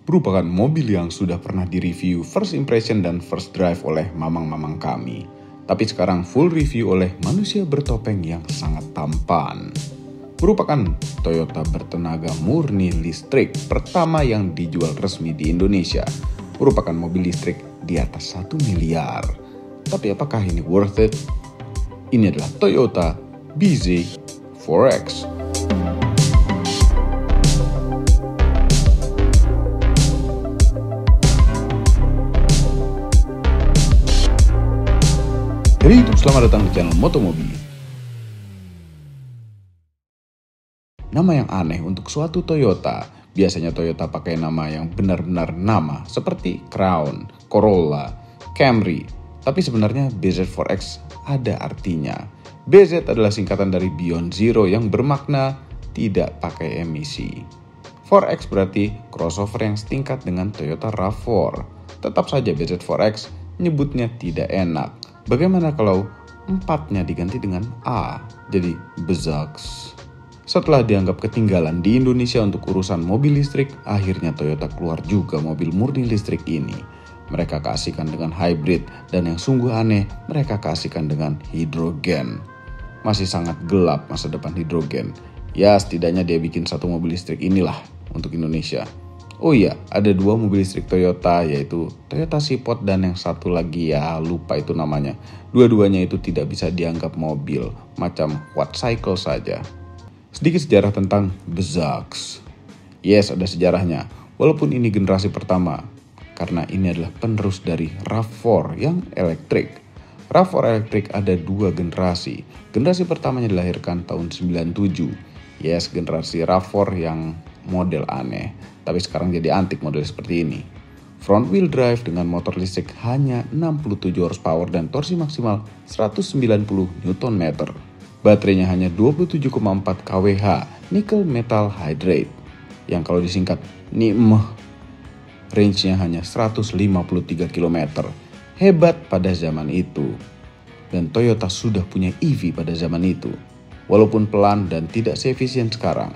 merupakan mobil yang sudah pernah direview first impression dan first drive oleh mamang-mamang kami. Tapi sekarang full review oleh manusia bertopeng yang sangat tampan. Merupakan Toyota bertenaga murni listrik pertama yang dijual resmi di Indonesia. Merupakan mobil listrik di atas 1 miliar. Tapi apakah ini worth it? Ini adalah Toyota BZ4X. Dari YouTube, selamat datang di channel Motomobi. Nama yang aneh untuk suatu Toyota. Biasanya Toyota pakai nama yang benar-benar nama, seperti Crown, Corolla, Camry. Tapi sebenarnya BZ4X ada artinya. BZ adalah singkatan dari Beyond Zero yang bermakna tidak pakai emisi. 4X berarti crossover yang setingkat dengan Toyota RAV4. Tetap saja BZ4X nyebutnya tidak enak. Bagaimana kalau 4-nya diganti dengan A, jadi Bezax? Setelah dianggap ketinggalan di Indonesia untuk urusan mobil listrik, akhirnya Toyota keluar juga mobil murni listrik ini. Mereka keasikan dengan hybrid, dan yang sungguh aneh, mereka keasikan dengan hidrogen. Masih sangat gelap masa depan hidrogen. Ya, setidaknya dia bikin satu mobil listrik inilah untuk Indonesia. Oh iya, ada 2 mobil listrik Toyota, yaitu Toyota Seaport dan yang satu lagi ya lupa itu namanya. Dua-duanya itu tidak bisa dianggap mobil, macam quad cycle saja. Sedikit sejarah tentang Bezax. Yes, ada sejarahnya, walaupun ini generasi pertama, karena ini adalah penerus dari RAV4 yang elektrik. RAV4 elektrik ada 2 generasi. Generasi pertamanya dilahirkan tahun 97. Yes, generasi RAV4 yang model aneh, tapi sekarang jadi antik model seperti ini. Front wheel drive dengan motor listrik hanya 67 horsepower dan torsi maksimal 190 Nm. Baterainya hanya 27,4 kWh nickel metal hydrate, yang kalau disingkat NIMH. Range-nya hanya 153 km. Hebat pada zaman itu. Dan Toyota sudah punya EV pada zaman itu. Walaupun pelan dan tidak seefisien sekarang,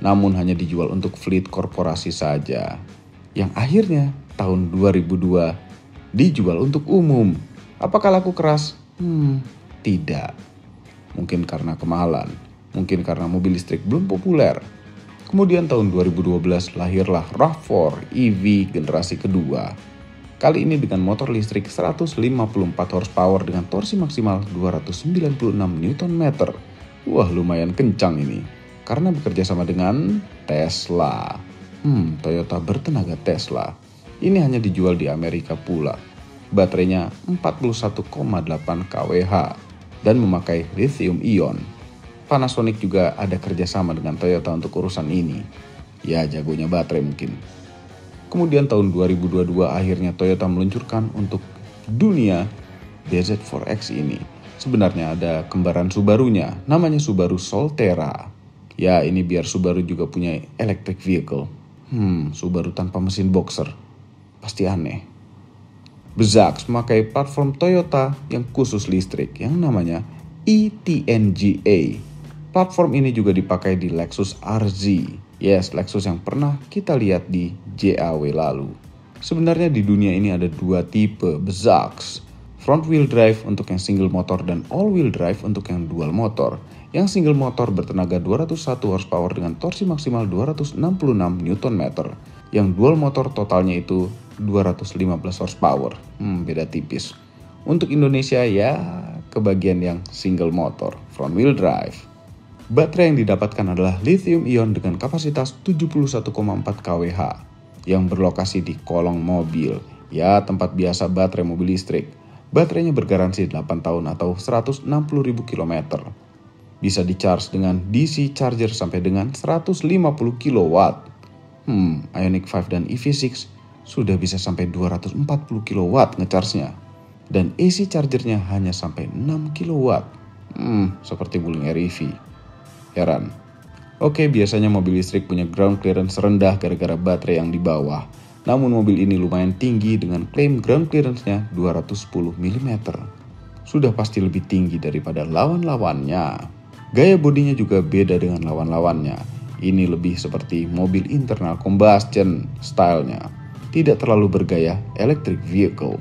namun hanya dijual untuk fleet korporasi saja. Yang akhirnya tahun 2002 dijual untuk umum. Apakah laku keras? Tidak. Mungkin karena kemahalan, mungkin karena mobil listrik belum populer. Kemudian tahun 2012 lahirlah RAV4 EV generasi kedua. Kali ini dengan motor listrik 154 horsepower dengan torsi maksimal 296 Nm. Wah, lumayan kencang ini. Karena bekerja sama dengan Tesla. Toyota bertenaga Tesla. Ini hanya dijual di Amerika pula. Baterainya 41,8 kWh dan memakai lithium ion. Panasonic juga ada kerjasama dengan Toyota untuk urusan ini. Ya, jagonya baterai mungkin. Kemudian tahun 2022 akhirnya Toyota meluncurkan untuk dunia BZ4X ini. Sebenarnya ada kembaran Subarunya, namanya Subaru Solterra. Ya, ini biar Subaru juga punya electric vehicle. Subaru tanpa mesin boxer. Pasti aneh. Bezax memakai platform Toyota yang khusus listrik yang namanya ETNGA. Platform ini juga dipakai di Lexus RZ. Yes, Lexus yang pernah kita lihat di JAW lalu. Sebenarnya di dunia ini ada 2 tipe Bezax. Front wheel drive untuk yang single motor dan all wheel drive untuk yang dual motor. Yang single motor bertenaga 201 horsepower dengan torsi maksimal 266 Nm. Yang dual motor totalnya itu 215 horsepower. Beda tipis. Untuk Indonesia ya kebagian yang single motor, front wheel drive. Baterai yang didapatkan adalah lithium ion dengan kapasitas 71,4 kWh yang berlokasi di kolong mobil. Ya, tempat biasa baterai mobil listrik. Baterainya bergaransi 8 tahun atau 160.000 km. Bisa di-charge dengan DC charger sampai dengan 150 kW. Ioniq 5 dan EV6 sudah bisa sampai 240 kW nge-charge-nya. Dan AC chargernya hanya sampai 6 kW. Seperti Wuling REV. Heran. Oke, biasanya mobil listrik punya ground clearance rendah gara-gara baterai yang di bawah. Namun mobil ini lumayan tinggi dengan klaim ground clearance-nya 210 mm. Sudah pasti lebih tinggi daripada lawan-lawannya. Gaya bodinya juga beda dengan lawan-lawannya. Ini lebih seperti mobil internal combustion stylenya, tidak terlalu bergaya electric vehicle.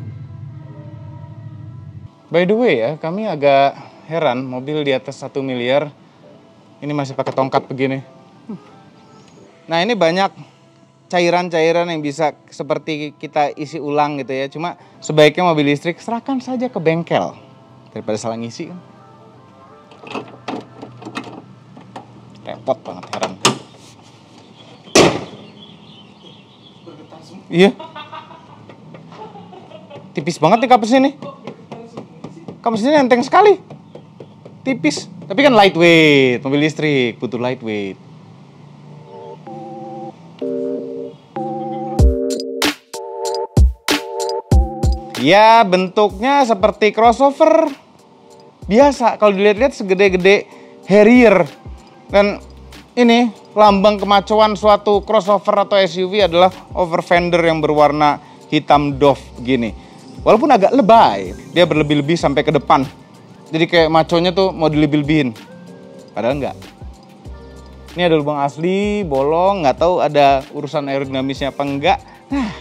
By the way ya, kami agak heran mobil di atas 1 miliar ini masih pakai tongkat begini. Nah ini banyak cairan-cairan yang bisa seperti kita isi ulang gitu ya. Cuma sebaiknya mobil listrik serahkan saja ke bengkel daripada salah ngisi kan. Repot banget, heran. Iya. Tipis banget nih kapasnya nih. Kapasnya enteng sekali. Tipis, tapi kan lightweight. Mobil listrik butuh lightweight. Ya, bentuknya seperti crossover biasa. Kalau dilihat-lihat segede-gede Harrier. Dan ini lambang kemacoan suatu crossover atau SUV adalah over fender yang berwarna hitam doff begini. Walaupun agak lebay, dia berlebih-lebih sampai ke depan. Jadi kayak maconya tuh mau dilebih-lebihin. Padahal enggak. Ini ada lubang asli, bolong, nggak tahu ada urusan aerodinamisnya apa enggak. Nah,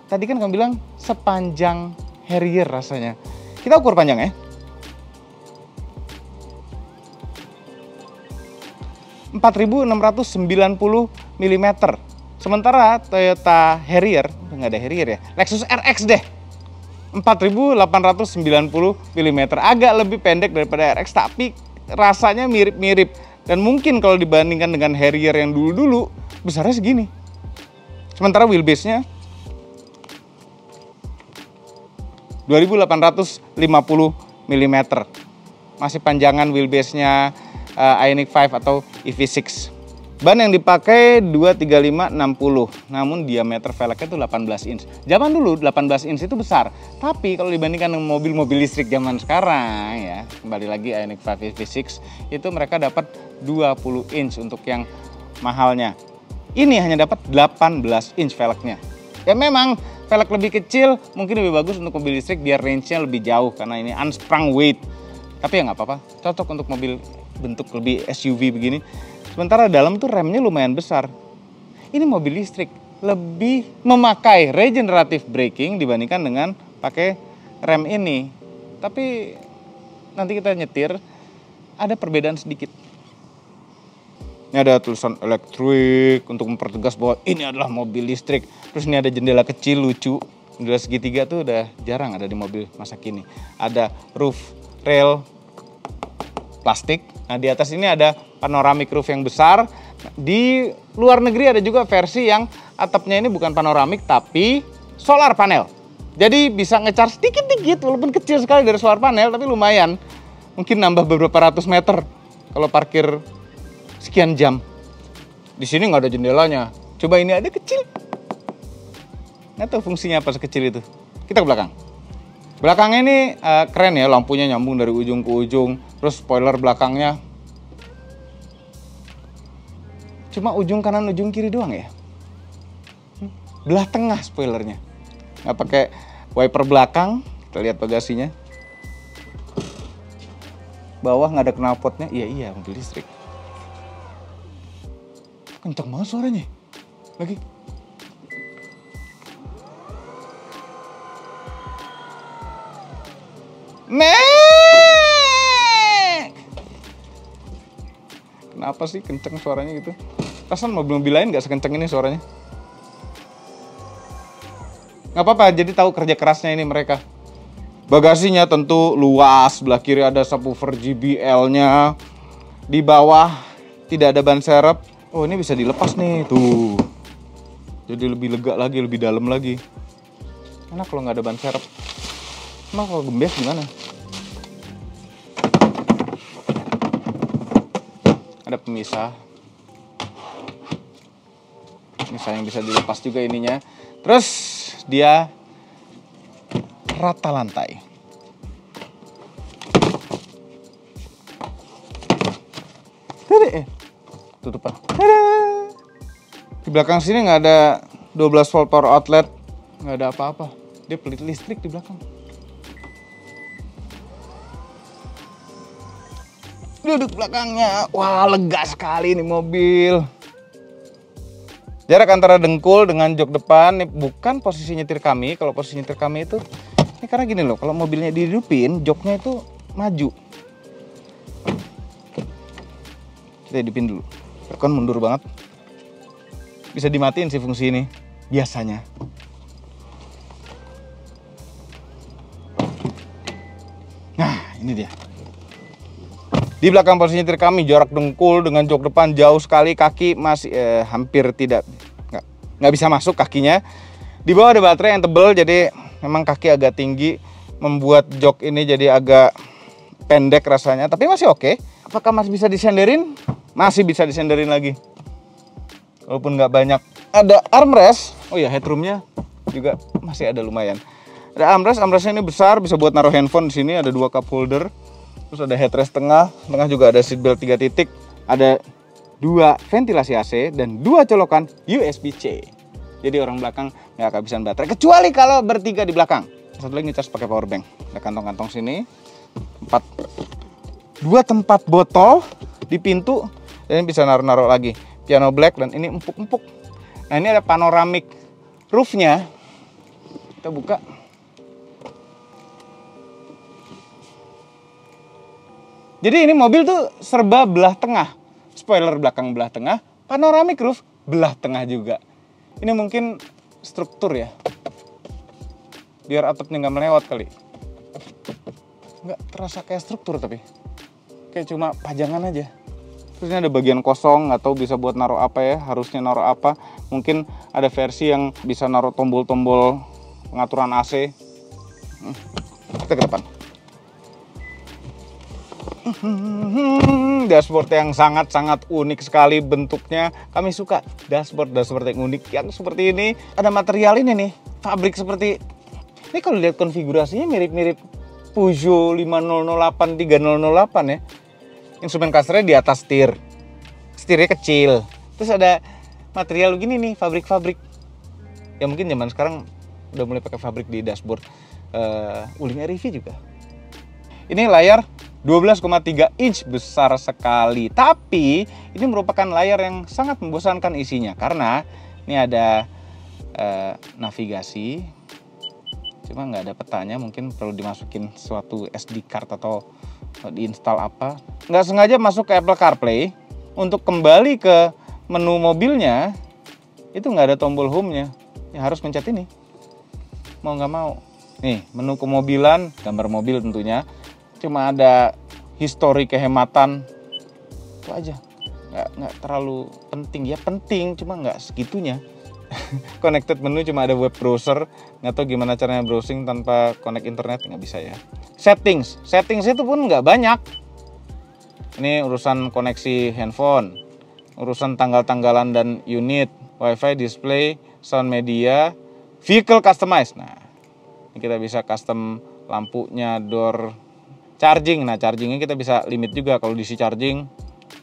tadi kan kamu bilang sepanjang Harrier rasanya. Kita ukur panjang ya. 4.690 mm. Sementara Toyota Harrier, nggak ada Harrier ya, Lexus RX deh. 4.890 mm. Agak lebih pendek daripada RX, tapi rasanya mirip-mirip. Dan mungkin kalau dibandingkan dengan Harrier yang dulu-dulu, besarnya segini. Sementara wheelbase-nya 2.850 mm. Masih panjangan wheelbase-nya Ioniq 5 atau EV6. Ban yang dipakai 235/60, namun diameter velgnya itu 18 inch. Zaman dulu 18 inch itu besar, tapi kalau dibandingkan dengan mobil-mobil listrik zaman sekarang ya, kembali lagi Ioniq 5 EV6 itu mereka dapat 20 inch untuk yang mahalnya. Ini hanya dapat 18 inch velgnya. Ya memang velg lebih kecil mungkin lebih bagus untuk mobil listrik biar range-nya lebih jauh karena ini unsprung weight. Tapi ya nggak apa-apa, cocok untuk mobil bentuk lebih SUV begini. Sementara dalam tuh remnya lumayan besar. Ini mobil listrik lebih memakai regenerative braking dibandingkan dengan pakai rem ini. Tapi nanti kita nyetir ada perbedaan sedikit. Ini ada tulisan elektrik untuk mempertegas bahwa ini adalah mobil listrik. Terus ini ada jendela kecil lucu. Jendela segitiga tuh udah jarang ada di mobil masa kini. Ada roof rail plastik. Nah di atas ini ada panoramic roof yang besar. Di luar negeri ada juga versi yang atapnya ini bukan panoramik tapi solar panel. Jadi bisa nge-charge dikit-dikit walaupun kecil sekali dari solar panel tapi lumayan. Mungkin nambah beberapa ratus meter kalau parkir sekian jam. Di sini nggak ada jendelanya. Coba ini ada kecil. Nggak tahu fungsinya apa sekecil itu. Kita ke belakang. Belakangnya ini keren ya, lampunya nyambung dari ujung ke ujung. Terus spoiler belakangnya cuma ujung kanan ujung kiri doang ya. Belah tengah spoilernya. Nggak pakai wiper belakang. Kita lihat bagasinya. Bawah nggak ada knalpotnya. Iya mobil listrik. Kencang banget suaranya. Lagi. Kenapa sih kenceng suaranya gitu? Perasaan mobil-mobil lain gak sekenceng ini suaranya. Gak apa-apa, jadi tahu kerja kerasnya ini mereka. Bagasinya tentu luas, sebelah kiri ada subwoofer JBL-nya. Di bawah tidak ada ban serep. Oh ini bisa dilepas nih, tuh. Jadi lebih lega lagi, lebih dalam lagi. Enak kalau nggak ada ban serep. Emang kalau gembes gimana? Ada pemisah. Pemisah yang bisa dilepas juga ininya. Terus dia rata lantai. Tutupan. Di belakang sini nggak ada 12 volt power outlet. Nggak ada apa-apa. Dia pelit listrik di belakang. Duduk belakangnya, wah lega sekali nih mobil. Jarak antara dengkul dengan jok depan, ini bukan posisi nyetir kami. Kalau posisi nyetir kami itu, ini karena gini loh, kalau mobilnya dihidupin, joknya itu maju. Kita hidupin dulu. Kan mundur banget. Bisa dimatiin sih fungsi ini, biasanya. Nah, ini dia. Di belakang posisi nyetir kami, jarak dengkul dengan jok depan jauh sekali, kaki masih hampir nggak bisa masuk kakinya. Di bawah ada baterai yang tebal, jadi memang kaki agak tinggi, membuat jok ini jadi agak pendek rasanya, tapi masih oke. Apakah masih bisa disenderin? Masih bisa disenderin lagi, walaupun nggak banyak. Ada armrest, oh ya, headroomnya juga masih ada lumayan. Ada armrestnya ini besar, bisa buat naruh handphone di sini. Ada 2 cup holder. Terus ada headrest tengah juga ada seatbelt 3 titik, ada 2 ventilasi AC dan 2 colokan USB-C. Jadi orang belakang nggak kehabisan baterai, kecuali kalau bertiga di belakang. Satu lagi ngecas pakai power bank. Ada kantong-kantong sini, 2 tempat botol di pintu, dan ini bisa naruh-naruh lagi. Piano black dan ini empuk-empuk. Nah, ini ada panoramic roofnya. Kita buka. Jadi ini mobil tuh serba belah tengah. Spoiler belakang belah tengah, panoramic roof belah tengah juga. Ini mungkin struktur ya, biar atapnya nggak melewat kali. Nggak terasa kayak struktur, tapi kayak cuma pajangan aja. Terus ini ada bagian kosong, nggak tahu bisa buat naruh apa ya, harusnya naruh apa. Mungkin ada versi yang bisa naruh tombol-tombol pengaturan AC. Kita ke depan. Dashboard yang sangat-sangat unik sekali bentuknya. Kami suka dashboard yang unik yang seperti ini. Ada material ini nih, fabrik seperti ini. Kalau lihat konfigurasinya mirip-mirip Peugeot 5008 3008 ya. Instrumen clusternya di atas setirnya kecil. Terus ada material begini nih, fabrik-fabrik. Ya mungkin zaman sekarang udah mulai pakai fabrik di dashboard. Wuling REV juga. Ini layar 12,3 inch, besar sekali. Tapi ini merupakan layar yang sangat membosankan isinya, karena ini ada navigasi, cuma nggak ada petanya. Mungkin perlu dimasukin suatu SD card atau diinstal apa. Nggak sengaja masuk ke Apple CarPlay. Untuk kembali ke menu mobilnya itu nggak ada tombol home-nya, ya harus pencet ini mau nggak mau. Nih, menu kemobilan, gambar mobil tentunya. Cuma ada histori kehematan, itu aja. Nggak terlalu penting, ya penting, cuma nggak segitunya. Connected menu cuma ada web browser, nggak tahu gimana caranya browsing tanpa connect internet, nggak bisa ya. Settings itu pun nggak banyak. Ini urusan koneksi handphone, urusan tanggal-tanggalan dan unit, wifi, display, sound media, vehicle customize. Nah, ini kita bisa custom lampunya, door, charging. Nah, chargingnya kita bisa limit juga. Kalau DC charging,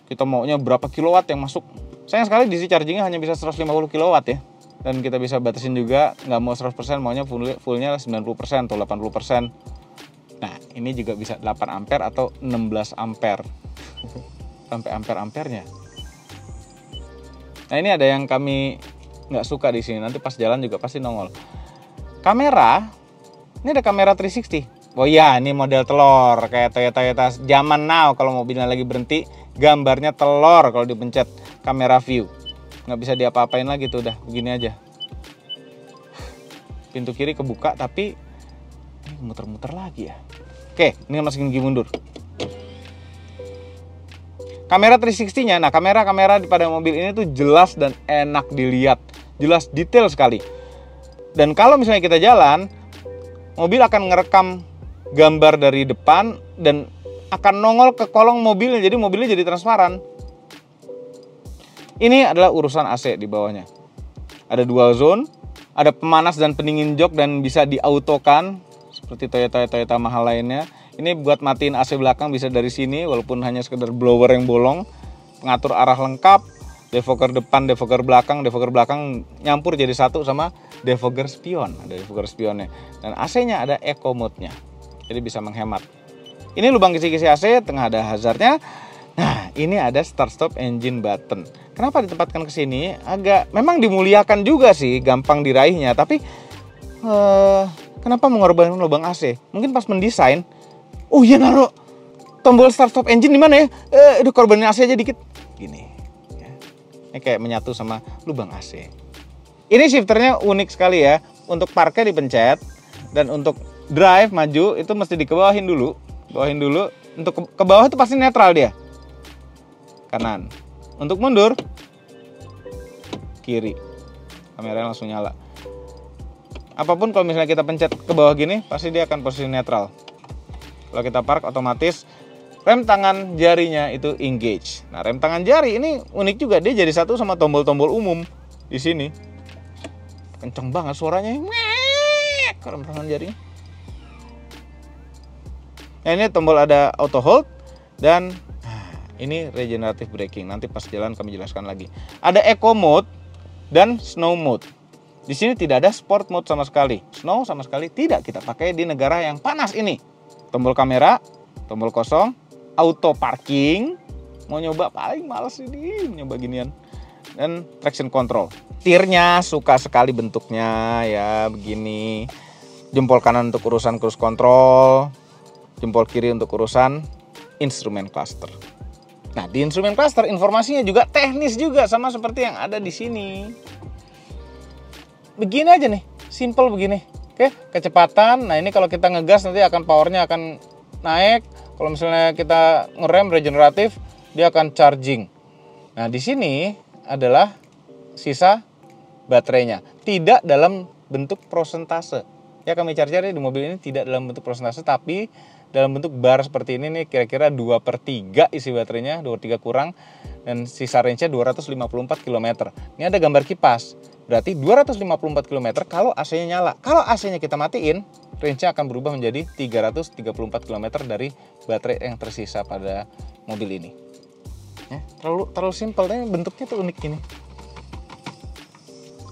kita maunya berapa kilowatt yang masuk. Sayang sekali DC chargingnya hanya bisa 150 kilowatt ya. Dan kita bisa batasin juga, nggak mau 100%, maunya fullnya 90% atau 80%. Nah, ini juga bisa 8 ampere atau 16 ampere. Sampai ampere-ampernya. Nah, ini ada yang kami nggak suka di sini. Nanti pas jalan juga pasti nongol. Kamera, ini ada kamera 360. Oh iya, ini model telur kayak Toyota zaman now. Kalau mobilnya lagi berhenti, gambarnya telur kalau dipencet kamera view. Nggak bisa diapa-apain lagi tuh, udah begini aja. Pintu kiri kebuka, tapi ini muter-muter lagi ya. Oke, ini masukin gigi mundur. Kamera 360-nya, nah kamera pada mobil ini tuh jelas dan enak dilihat. Jelas, detail sekali. Dan kalau misalnya kita jalan, mobil akan ngerekam gambar dari depan dan akan nongol ke kolong mobilnya, jadi mobilnya jadi transparan. Ini adalah urusan AC di bawahnya. Ada dual zone, ada pemanas dan pendingin jok dan bisa diautokan seperti Toyota mahal lainnya. Ini buat matiin AC belakang bisa dari sini, walaupun hanya sekedar blower yang bolong. Pengatur arah lengkap, defogger depan, defogger belakang nyampur jadi satu sama defogger spion. Ada defogger spionnya. Dan AC-nya ada eco mode-nya. Jadi bisa menghemat. Ini lubang kisi-kisi AC, tengah ada hazardnya. Nah, ini ada start stop engine button. Kenapa ditempatkan ke sini? Agak memang dimuliakan juga sih, gampang diraihnya. Tapi kenapa mengorbankan lubang AC? Mungkin pas mendesain, oh iya naruh tombol start stop engine di mana ya? Itu korbanin AC aja dikit. Gini. Ya. Ini kayak menyatu sama lubang AC. Ini shifternya unik sekali ya. Untuk parknya dipencet dan untuk drive maju itu mesti dikebawahin dulu. Bawahin dulu. Untuk ke bawah itu pasti netral dia. Kanan. Untuk mundur kiri, kameranya langsung nyala. Apapun kalau misalnya kita pencet ke bawah gini, pasti dia akan posisi netral. Kalau kita park otomatis rem tangan jarinya itu engage. Nah, rem tangan jari ini unik juga, dia jadi satu sama tombol-tombol umum di sini. Kenceng banget suaranya. Rem tangan jarinya. Nah, ini tombol ada auto hold dan ini regenerative braking. Nanti pas jalan kami jelaskan lagi. Ada eco mode dan snow mode. Di sini tidak ada sport mode sama sekali. Snow sama sekali tidak kita pakai di negara yang panas ini. Tombol kamera, tombol kosong, auto parking. Mau nyoba paling males ini nyoba ginian. Dan traction control. Tirnya suka sekali bentuknya ya begini. Jempol kanan untuk urusan cruise control, jempol kiri untuk urusan instrumen cluster. Nah, di instrumen cluster informasinya juga teknis juga sama seperti yang ada di sini. Begini aja nih, simple begini. Oke, kecepatan. Nah, ini kalau kita ngegas nanti akan powernya akan naik. Kalau misalnya kita ngerem regeneratif, dia akan charging. Nah, di sini adalah sisa baterainya. Tidak dalam bentuk prosentase. Ya, kami cari-cari di mobil ini tidak dalam bentuk prosentase, tapi dalam bentuk bar seperti ini nih, kira-kira 2/3 isi baterainya, 2/3 kurang, dan sisa range-nya 254 km. Ini ada gambar kipas, berarti 254 km kalau AC-nya nyala. Kalau AC-nya kita matiin, range-nya akan berubah menjadi 334 km dari baterai yang tersisa pada mobil ini. Ya, terlalu simpel, tapi bentuknya tuh unik gini.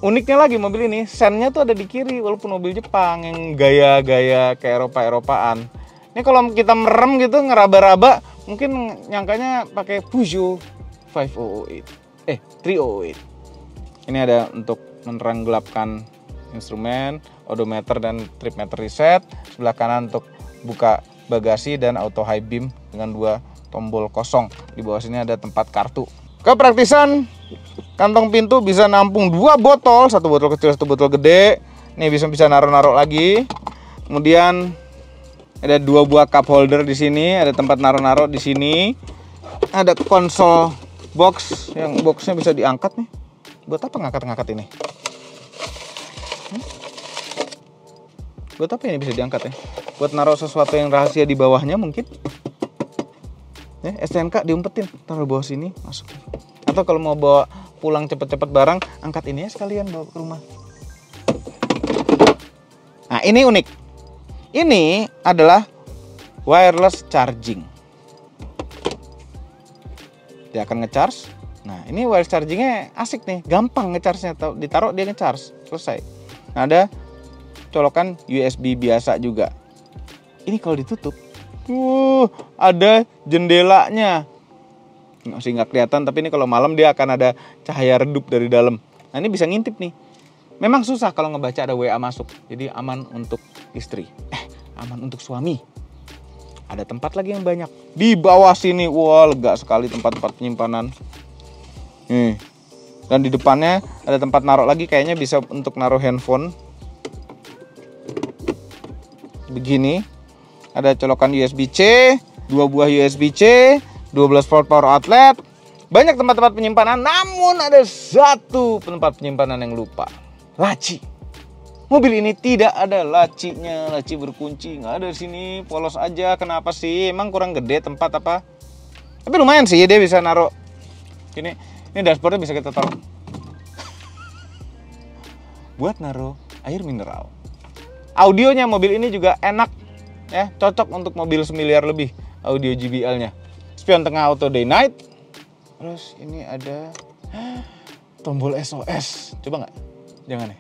Uniknya lagi mobil ini, sennya tuh ada di kiri, walaupun mobil Jepang yang gaya-gaya kayak Eropa-Eropaan. Ini kalau kita merem gitu ngeraba-raba, mungkin nyangkanya pakai Peugeot 308. Ini ada untuk menerang gelapkan instrumen, odometer dan trip meter reset. Sebelah kanan untuk buka bagasi dan auto high beam dengan 2 tombol kosong. Di bawah sini ada tempat kartu. Kepraktisan, kantong pintu bisa nampung 2 botol, 1 botol kecil, 1 botol gede. Ini bisa naruh-naruh lagi. Kemudian ada 2 buah cup holder di sini, ada tempat naruh-naruh di sini. Ada konsol box, yang boxnya bisa diangkat nih. Buat apa ngangkat-ngangkat ini? Buat apa ini bisa diangkat ya? Buat naruh sesuatu yang rahasia di bawahnya mungkin. Ya, STNK diumpetin, taruh bawah sini, masukin. Atau kalau mau bawa pulang cepet-cepet barang, angkat ini ya sekalian bawa ke rumah. Nah, ini unik. Ini adalah wireless charging. Dia akan ngecharge. Nah, ini wireless chargingnya asik nih, gampang ngecharge-nya. Ditaruh dia ngecharge, selesai. Nah, ada colokan USB biasa juga. Ini kalau ditutup, ada jendelanya. Masih nggak kelihatan, tapi ini kalau malam dia akan ada cahaya redup dari dalam. Nah, ini bisa ngintip nih. Memang susah kalau ngebaca ada WA masuk, jadi aman untuk istri. Aman untuk suami. Ada tempat lagi yang banyak. Di bawah sini, wah lega sekali tempat-tempat penyimpanan. Nih. Dan di depannya ada tempat naruh lagi, kayaknya bisa untuk naruh handphone. Begini. Ada colokan USB-C, 2 buah USB-C, 12 volt power outlet. Banyak tempat-tempat penyimpanan, namun ada satu tempat penyimpanan yang lupa. Laci. Mobil ini tidak ada lacinya, laci berkunci, nggak ada di sini, polos aja. Kenapa sih? Emang kurang gede tempat apa? Tapi lumayan sih, dia bisa naruh. Ini dashboardnya bisa kita taruh. Buat naruh air mineral. Audionya mobil ini juga enak, ya, cocok untuk mobil 1 miliar lebih. Audio JBL-nya. Spion tengah auto day night. Terus ini ada tombol SOS. Coba nggak? Jangan ya.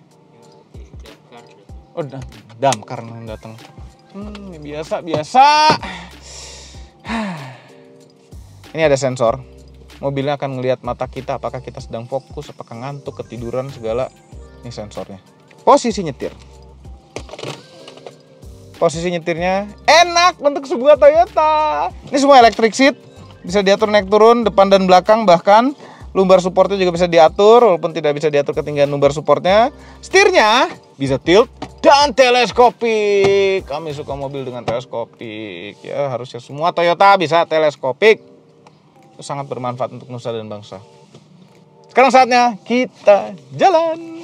Oh, damkar yang datang. Biasa. Ini ada sensor mobilnya akan ngelihat mata kita, apakah kita sedang fokus, apakah ngantuk, ketiduran, segala. Ini sensornya. Posisi nyetir. Posisi nyetirnya enak untuk sebuah Toyota. Ini semua electric seat, bisa diatur naik turun, depan dan belakang, bahkan lumbar supportnya juga bisa diatur, walaupun tidak bisa diatur ketinggian lumbar supportnya. Setirnya bisa tilt dan teleskopik. Kami suka mobil dengan teleskopik. Ya, harusnya semua Toyota bisa teleskopik. Itu sangat bermanfaat untuk nusa dan bangsa. Sekarang saatnya kita jalan.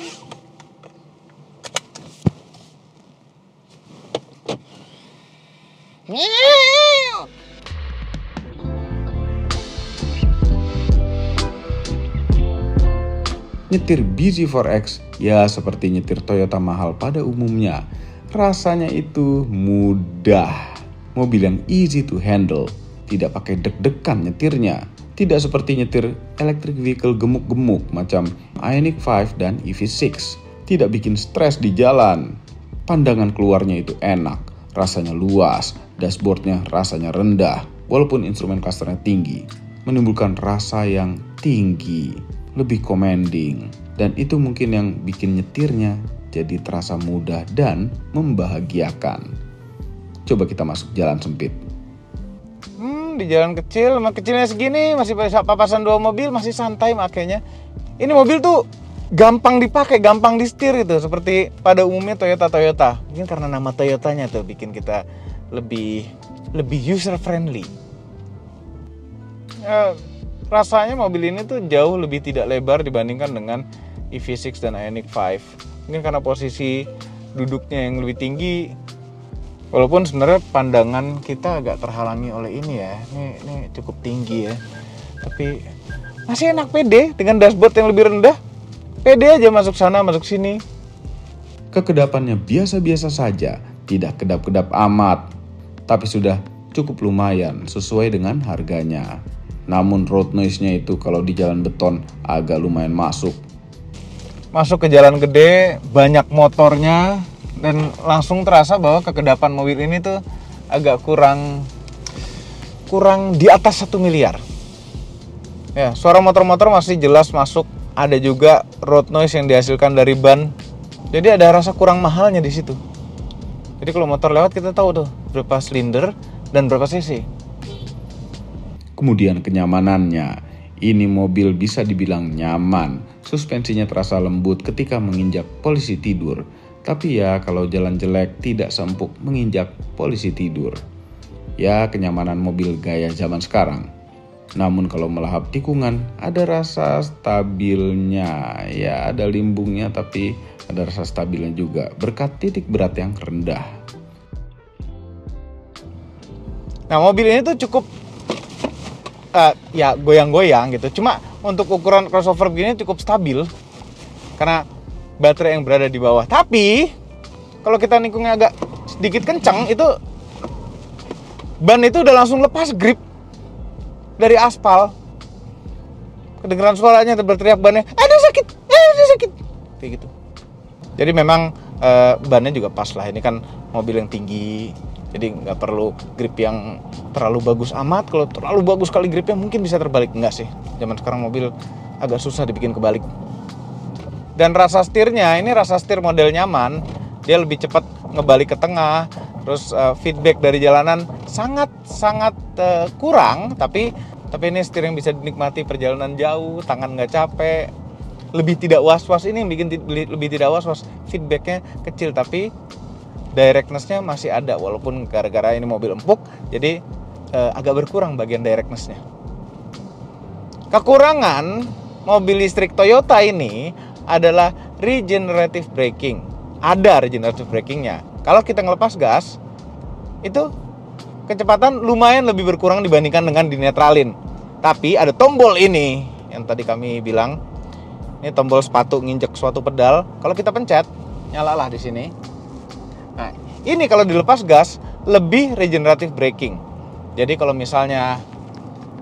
Nyetir bZ4X ya seperti nyetir Toyota mahal pada umumnya. Rasanya itu mudah. Mobil yang easy to handle. Tidak pakai deg-degan nyetirnya. Tidak seperti nyetir electric vehicle gemuk-gemuk macam Ioniq 5 dan EV6. Tidak bikin stres di jalan. Pandangan keluarnya itu enak. Rasanya luas. Dashboardnya rasanya rendah. Walaupun instrumen clusternya tinggi. Menimbulkan rasa yang tinggi. Lebih commanding. Dan itu mungkin yang bikin nyetirnya jadi terasa mudah dan membahagiakan. Coba kita masuk jalan sempit. Di jalan kecil, sama kecilnya segini, masih papasan 2 mobil, masih santai makanya. Ini mobil tuh gampang dipakai, gampang disetir gitu, seperti pada umumnya Toyota. Mungkin karena nama Toyotanya tuh bikin kita lebih user friendly. Rasanya mobil ini tuh jauh lebih tidak lebar dibandingkan dengan EV6 dan Ioniq 5. Mungkin karena posisi duduknya yang lebih tinggi. Walaupun sebenarnya pandangan kita agak terhalangi oleh ini ya. Ini cukup tinggi ya. Tapi masih enak, pede dengan dashboard yang lebih rendah. Pede aja masuk sana, masuk sini. Kekedapannya biasa-biasa saja, tidak kedap-kedap amat. Tapi sudah cukup lumayan sesuai dengan harganya. Namun road noise-nya itu kalau di jalan beton agak lumayan masuk. Masuk ke jalan gede, banyak motornya. Dan langsung terasa bahwa kekedapan mobil ini tuh agak kurang di atas 1 miliar. Ya, suara motor-motor masih jelas masuk. Ada juga road noise yang dihasilkan dari ban. Jadi ada rasa kurang mahalnya di situ. Jadi kalau motor lewat kita tahu tuh berapa silinder dan berapa cc. Kemudian kenyamanannya. Ini mobil bisa dibilang nyaman. Suspensinya terasa lembut ketika menginjak posisi tidur. Tapi ya kalau jalan jelek tidak seempuk menginjak posisi tidur. Ya kenyamanan mobil gaya zaman sekarang. Namun kalau melahap tikungan ada rasa stabilnya. Ya ada limbungnya tapi ada rasa stabilnya juga berkat titik berat yang rendah. Nah mobil ini tuh cukup ya goyang-goyang gitu. Cuma untuk ukuran crossover begini cukup stabil. Karena baterai yang berada di bawah. Tapi kalau kita nikungnya agak sedikit kencang itu ban itu udah langsung lepas grip dari aspal. Kedengeran suaranya berteriak bannya, aduh sakit, kayak gitu. Jadi memang bannya juga pas lah. Ini kan mobil yang tinggi, jadi nggak perlu grip yang terlalu bagus amat. Kalau terlalu bagus kali gripnya mungkin bisa terbalik. Enggak sih, zaman sekarang mobil agak susah dibikin kebalik. Dan rasa setirnya, ini rasa setir model nyaman. Dia lebih cepat ngebalik ke tengah. Terus feedback dari jalanan sangat kurang. Tapi ini setir yang bisa dinikmati perjalanan jauh. Tangan nggak capek. Lebih tidak was-was. Ini yang bikin lebih tidak was-was. Feedbacknya kecil tapi directness-nya masih ada. Walaupun gara-gara ini mobil empuk. Jadi agak berkurang bagian directness-nya. Kekurangan mobil listrik Toyota ini adalah regenerative braking. Ada regenerative brakingnya. Kalau kita ngelepas gas, itu kecepatan lumayan lebih berkurang dibandingkan dengan dinetralin. Tapi ada tombol ini yang tadi kami bilang. Ini tombol sepatu nginjek suatu pedal. Kalau kita pencet, nyalalah di sini. Nah, ini kalau dilepas gas lebih regenerative braking. Jadi kalau misalnya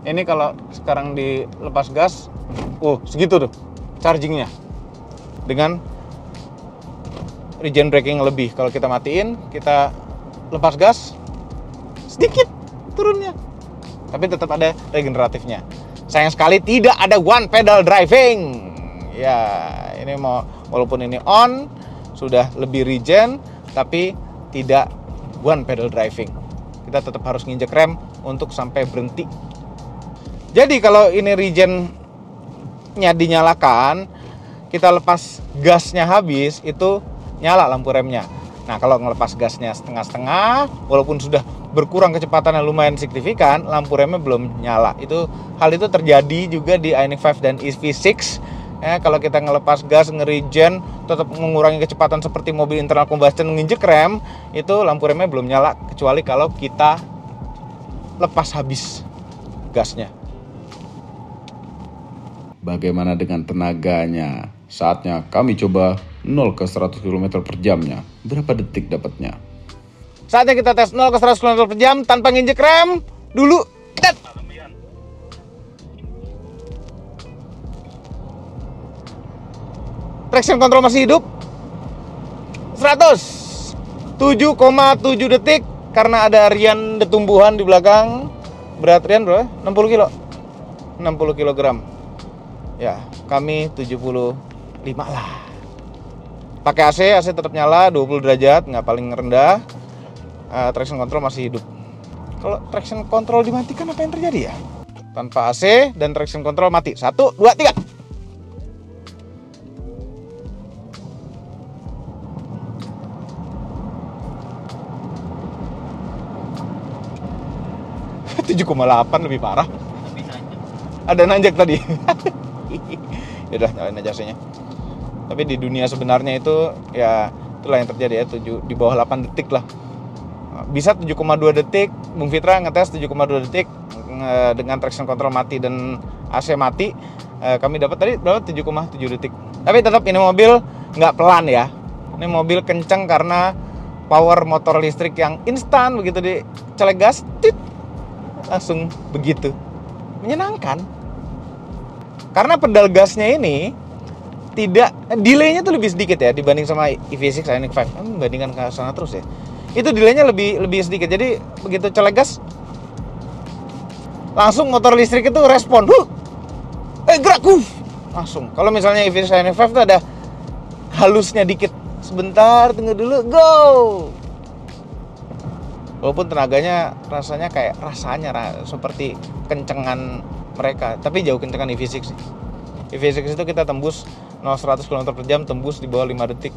ini kalau sekarang dilepas gas, segitu tuh chargingnya. Dengan regen braking lebih. Kalau kita matiin, kita lepas gas, sedikit turunnya. Tapi tetap ada regeneratifnya. Sayang sekali tidak ada one pedal driving. Ya, ini walaupun ini on, sudah lebih regen, tapi tidak one pedal driving. Kita tetap harus nginjek rem untuk sampai berhenti. Jadi kalau ini regennya dinyalakan, kita lepas gasnya habis, itu nyala lampu remnya. Nah, kalau ngelepas gasnya setengah-setengah, walaupun sudah berkurang kecepatan yang lumayan signifikan, lampu remnya belum nyala. Hal itu terjadi juga di Ioniq 5 dan EV6. Kalau kita ngelepas gas, nge-regen, tetap mengurangi kecepatan seperti mobil internal combustion, nginjek rem, itu lampu remnya belum nyala, kecuali kalau kita lepas habis gasnya. Bagaimana dengan tenaganya? Saatnya kami coba 0 ke 100 km per jamnya. Berapa detik dapatnya? Saatnya kita tes 0 ke 100 km per jam tanpa nginjek rem dulu. Dat. Traction control masih hidup. 100. 7,7 detik karena ada Rian detumbuhan di belakang. Berat Rian berapa? 60 kilo. 60 kg. Ya, kami 75 lah. Pakai AC tetap nyala 20 derajat, nggak paling rendah. Traction control masih hidup. Kalau traction control dimatikan apa yang terjadi ya? Tanpa AC dan traction control mati. 1, 2, 3. ,8 lebih parah. Ada nanjak tadi. Yaudah, nyalain aja AC-nya. Tapi di dunia sebenarnya itu ya itulah yang terjadi ya, di bawah 8 detik lah. Bisa 7,2 detik, Bung Fitra ngetes 7,2 detik dengan traction control mati dan AC mati. Kami dapat tadi berapa? 7,7 detik. Tapi tetap ini mobil nggak pelan ya. Ini mobil kencang karena power motor listrik yang instan, begitu dicolek gas, tit, langsung begitu. Menyenangkan. Karena pedal gasnya ini delaynya tuh lebih sedikit ya dibanding sama EV6 Ioniq 5. Bandingkan ke sana terus ya. Itu delaynya lebih sedikit. Jadi begitu colek gas langsung motor listrik itu respon. Gerak langsung. Kalau misalnya EV6 Ioniq 5 tuh ada halusnya dikit. Sebentar, tunggu dulu, go. Walaupun tenaganya rasanya seperti kencengan mereka, tapi jauh kencengan EV6 sih. EV6 itu kita tembus 0-100 km per jam tembus di bawah 5 detik.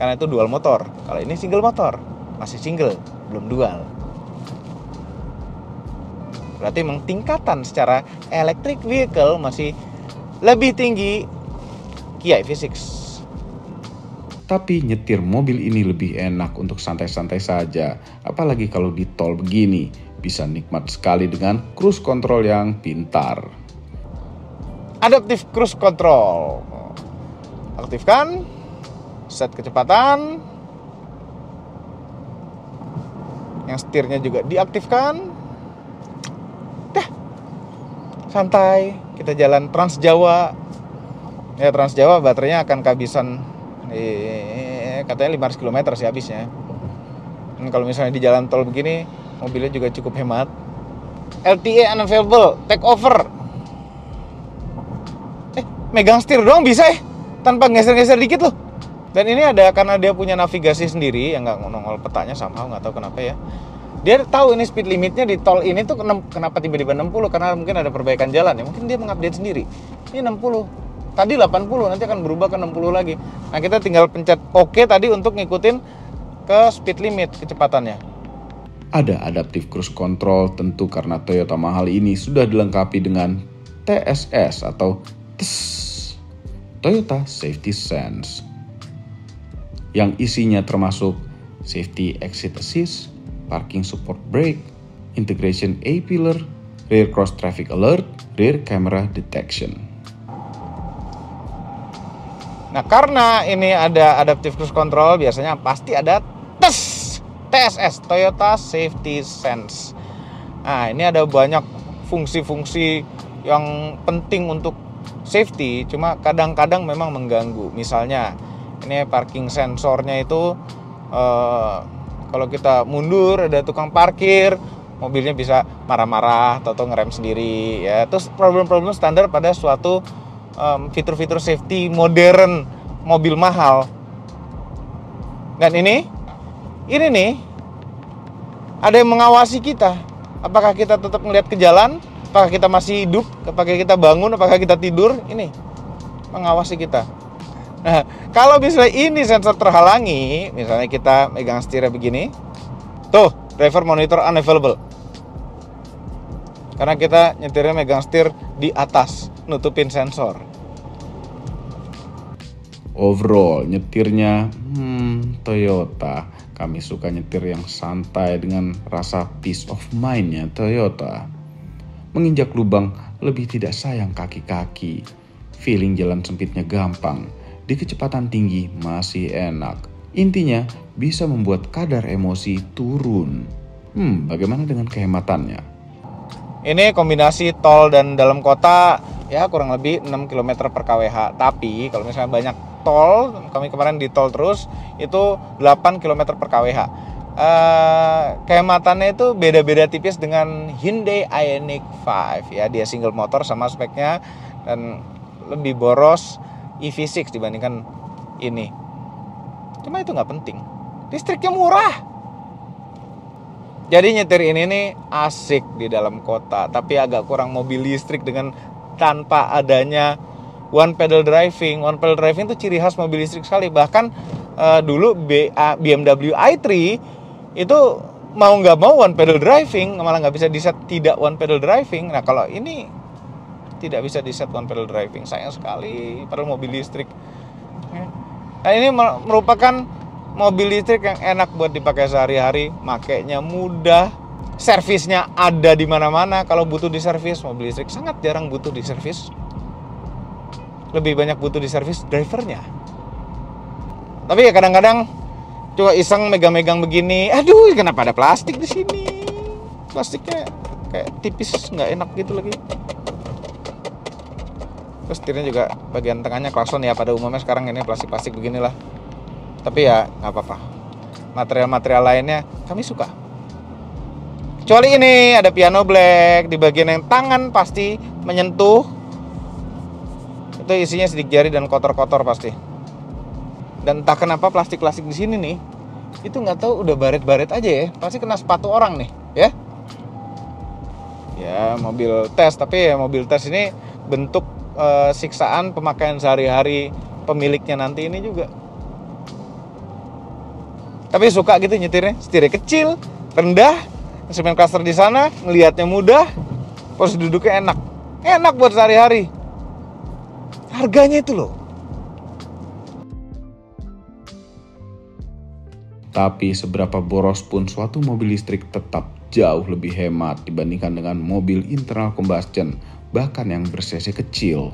Karena itu dual motor. Kalau ini single motor, masih single, belum dual. Berarti memang tingkatan secara electric vehicle masih lebih tinggi Kia EV6. Tapi nyetir mobil ini lebih enak untuk santai-santai saja. Apalagi kalau di tol begini, bisa nikmat sekali dengan cruise control yang pintar. Adaptive cruise control. Aktifkan, set kecepatan. Yang setirnya juga diaktifkan. Dah, santai. Kita jalan Trans Jawa. Ya, Trans Jawa baterainya akan kehabisan katanya 500 km sih habisnya. Dan kalau misalnya di jalan tol begini, mobilnya juga cukup hemat. LTA unavailable, take over. Megang setir doang bisa tanpa geser-geser dikit loh. Dan ini ada karena dia punya navigasi sendiri yang nggak nongol petanya, somehow nggak tahu kenapa ya. Dia tahu ini speed limitnya di tol ini tuh kenapa tiba-tiba 60, karena mungkin ada perbaikan jalan ya. Mungkin dia mengupdate sendiri. Ini 60. Tadi 80, nanti akan berubah ke 60 lagi. Nah, kita tinggal pencet OK tadi untuk ngikutin ke speed limit kecepatannya. Ada adaptive cruise control tentu karena Toyota mahal ini sudah dilengkapi dengan TSS atau TSS, Toyota Safety Sense. Yang isinya termasuk Safety Exit Assist, Parking Support Brake, Integration A-Pillar, Rear Cross Traffic Alert, Rear Camera Detection. Nah, karena ini ada adaptive cruise control, biasanya pasti ada TSS, Toyota Safety Sense. Nah, ini ada banyak fungsi-fungsi yang penting untuk safety, cuma kadang-kadang memang mengganggu. Misalnya, ini parking sensornya itu kalau kita mundur ada tukang parkir, mobilnya bisa marah-marah atau ngerem sendiri ya. Terus problem-problem standar pada suatu fitur-fitur safety modern mobil mahal. Dan ini nih ada yang mengawasi kita. Apakah kita tetap melihat ke jalan? Apakah kita masih hidup? Apakah kita bangun? Apakah kita tidur? Ini mengawasi kita. Nah, kalau misalnya ini sensor terhalangi, misalnya kita megang setirnya begini, tuh driver monitor unavailable. Karena kita nyetirnya megang setir di atas, nutupin sensor. Overall, nyetirnya Toyota. Kami suka nyetir yang santai dengan rasa peace of mind-nya Toyota. Menginjak lubang lebih tidak sayang kaki-kaki. Feeling jalan sempitnya gampang. Di kecepatan tinggi masih enak. Intinya bisa membuat kadar emosi turun. Bagaimana dengan kehematannya? Ini kombinasi tol dan dalam kota ya kurang lebih 6 km per kWh. Tapi kalau misalnya banyak tol, kami kemarin di tol terus, itu 8 km per kWh. Kehematannya itu beda-beda tipis dengan Hyundai Ioniq 5 ya. Dia single motor sama speknya dan lebih boros EV6 dibandingkan ini. Cuma itu nggak penting. Listriknya murah. Jadi nyetir ini nih asik di dalam kota, tapi agak kurang mobil listrik dengan tanpa adanya one pedal driving. One pedal driving itu ciri khas mobil listrik sekali. Bahkan dulu BMW i3 itu mau nggak mau one pedal driving, malah nggak bisa diset tidak one pedal driving. Nah kalau ini tidak bisa diset one pedal driving, sayang sekali. Padahal mobil listrik. Nah ini merupakan mobil listrik yang enak buat dipakai sehari-hari, makainya mudah, servisnya ada di mana-mana. Kalau butuh diservis, mobil listrik sangat jarang butuh diservis. Lebih banyak butuh diservis drivernya. Tapi ya kadang-kadang coba iseng megang-megang begini, aduh kenapa ada plastik di sini? Plastiknya kayak tipis, nggak enak gitu lagi. Terus setirnya juga bagian tengahnya klakson ya, pada umumnya sekarang ini plastik-plastik beginilah. Tapi ya nggak apa-apa. Material-material lainnya kami suka. Kecuali ini ada piano black di bagian yang tangan pasti menyentuh. Itu isinya sidik jari dan kotor-kotor pasti. Dan entah kenapa plastik-plastik di sini nih, itu nggak tahu udah baret-baret aja ya. Pasti kena sepatu orang nih, ya. Ya mobil tes, tapi ya mobil tes ini bentuk siksaan pemakaian sehari-hari pemiliknya nanti ini juga. Tapi suka gitu nyetirnya, setirnya kecil, rendah, instrumen cluster di sana, ngelihatnya mudah, posisi duduknya enak buat sehari-hari. Harganya itu loh. Tapi seberapa boros pun suatu mobil listrik tetap jauh lebih hemat dibandingkan dengan mobil internal combustion, bahkan yang ber-cc kecil.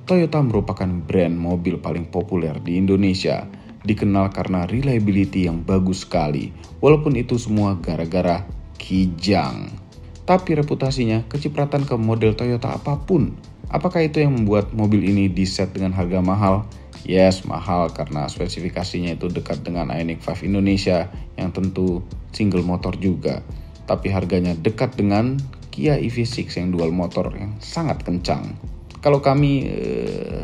Toyota merupakan brand mobil paling populer di Indonesia, dikenal karena reliability yang bagus sekali, walaupun itu semua gara-gara Kijang. Tapi reputasinya kecipratan ke model Toyota apapun. Apakah itu yang membuat mobil ini diset dengan harga mahal? Yes, mahal karena spesifikasinya itu dekat dengan Ioniq 5 Indonesia yang tentu single motor juga. Tapi harganya dekat dengan Kia EV6 yang dual motor yang sangat kencang. Kalau kami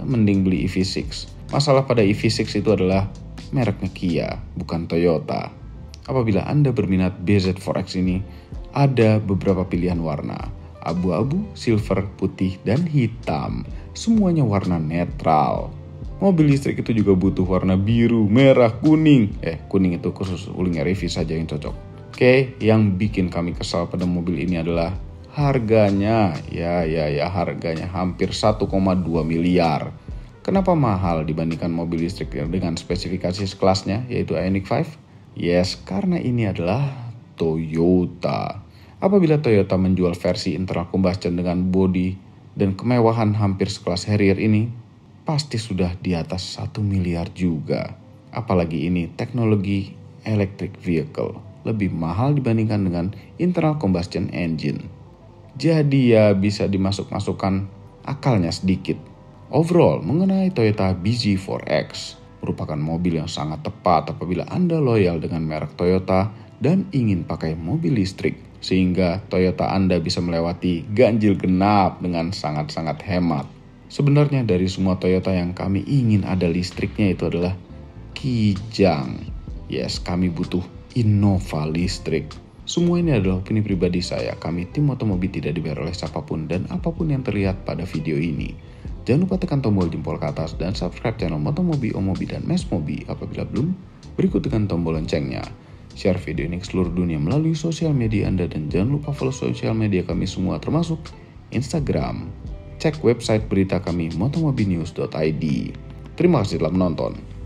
mending beli EV6. Masalah pada EV6 itu adalah mereknya Kia, bukan Toyota. Apabila Anda berminat BZ4X ini, ada beberapa pilihan warna. Abu-abu, silver, putih, dan hitam. Semuanya warna netral. Mobil listrik itu juga butuh warna biru, merah, kuning. Kuning itu khusus Wuling REV saja yang cocok. Oke, yang bikin kami kesal pada mobil ini adalah harganya. Ya, harganya hampir 1,2 miliar. Kenapa mahal dibandingkan mobil listrik dengan spesifikasi sekelasnya, yaitu Ioniq 5? Yes, karena ini adalah Toyota. Apabila Toyota menjual versi internal combustion dengan bodi dan kemewahan hampir sekelas Harrier ini, pasti sudah di atas 1 miliar juga. Apalagi ini teknologi electric vehicle, lebih mahal dibandingkan dengan internal combustion engine. Jadi ya bisa dimasuk-masukkan akalnya sedikit. Overall, mengenai Toyota bZ4X, merupakan mobil yang sangat tepat apabila Anda loyal dengan merek Toyota dan ingin pakai mobil listrik sehingga Toyota Anda bisa melewati ganjil genap dengan sangat-sangat hemat. Sebenarnya dari semua Toyota yang kami ingin ada listriknya itu adalah Kijang. Yes, kami butuh Innova listrik. Semua ini adalah opini pribadi saya. Kami tim Motomobi tidak dibayar oleh siapapun dan apapun yang terlihat pada video ini. Jangan lupa tekan tombol jempol ke atas dan subscribe channel Motomobi, Omobi, dan Mesmobi apabila belum. Berikut tekan tombol loncengnya. Share video ini ke seluruh dunia melalui sosial media Anda dan jangan lupa follow sosial media kami semua termasuk Instagram. Cek website berita kami motomobinews.id. Terima kasih telah menonton.